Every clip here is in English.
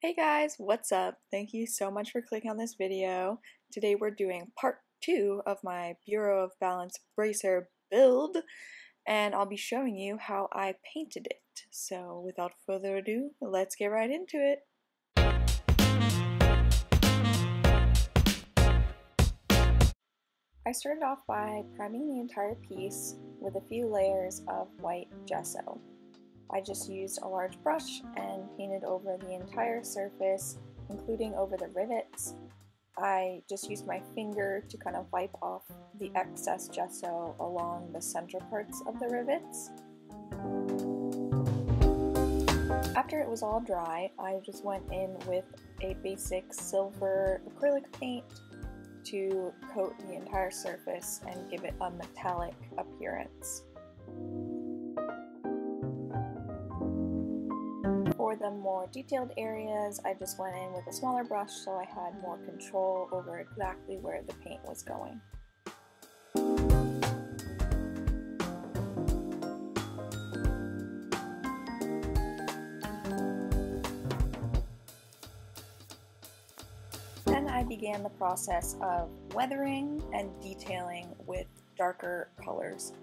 Hey guys, what's up? Thank you so much for clicking on this video. Today we're doing part 2 of my Bureau of Balance bracer build, and I'll be showing you how I painted it. So without further ado, let's get right into it. I started off by priming the entire piece with a few layers of white gesso. I just used a large brush and painted over the entire surface, including over the rivets. I just used my finger to kind of wipe off the excess gesso along the center parts of the rivets. After it was all dry, I just went in with a basic silver acrylic paint to coat the entire surface and give it a metallic appearance. For the more detailed areas, I just went in with a smaller brush so I had more control over exactly where the paint was going. Then I began the process of weathering and detailing with darker colors.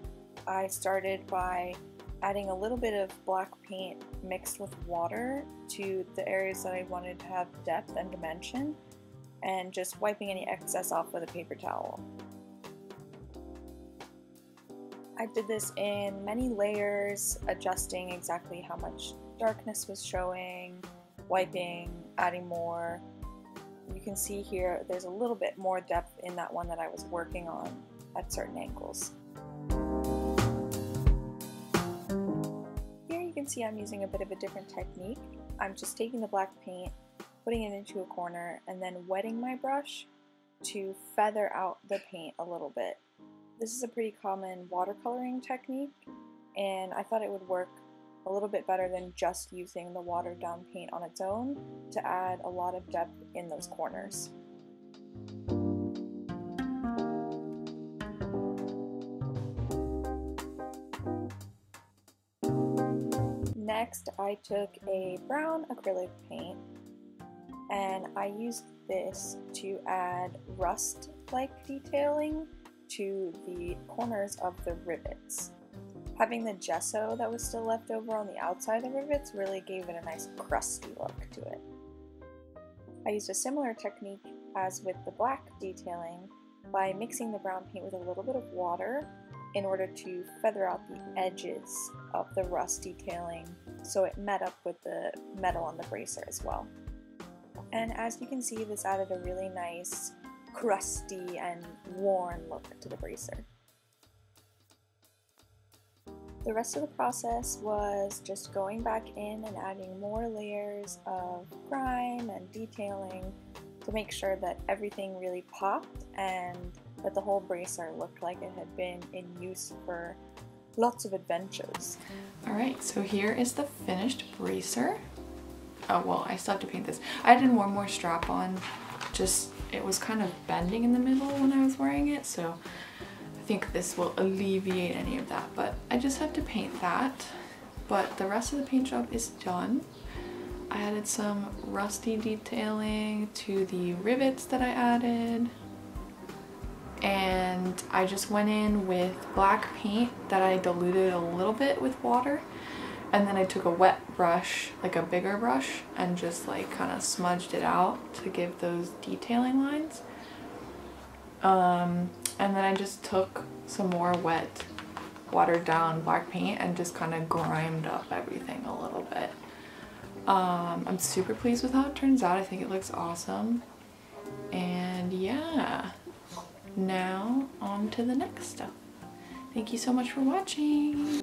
I started by adding a little bit of black paint mixed with water to the areas that I wanted to have depth and dimension, and just wiping any excess off with a paper towel. I did this in many layers, adjusting exactly how much darkness was showing, wiping, adding more. You can see here there's a little bit more depth in that one that I was working on at certain angles. Here you can see I'm using a bit of a different technique. I'm just taking the black paint, putting it into a corner, and then wetting my brush to feather out the paint a little bit. This is a pretty common watercoloring technique, and I thought it would work a little bit better than just using the watered down paint on its own to add a lot of depth in those corners. Next, I took a brown acrylic paint and I used this to add rust-like detailing to the corners of the rivets. Having the gesso that was still left over on the outside of the rivets really gave it a nice crusty look to it. I used a similar technique as with the black detailing by mixing the brown paint with a little bit of water in order to feather out the edges of the rust detailing so it met up with the metal on the bracer as well. And as you can see, this added a really nice crusty and worn look to the bracer. The rest of the process was just going back in and adding more layers of grime and detailing to make sure that everything really popped and that the whole bracer looked like it had been in use for lots of adventures. Alright, so here is the finished bracer. Oh well, I still have to paint this. I added one more strap on, just it was kind of bending in the middle when I was wearing it, so I think this will alleviate any of that, but I just have to paint that. But the rest of the paint job is done. I added some rusty detailing to the rivets that I added, and I just went in with black paint that I diluted a little bit with water, and then I took a wet brush, like a bigger brush, and just like kind of smudged it out to give those detailing lines. And then I just took some more wet, watered down black paint and just kind of grimed up everything a little bit. I'm super pleased with how it turns out. I think it looks awesome. And yeah, now on to the next stuff. Thank you so much for watching.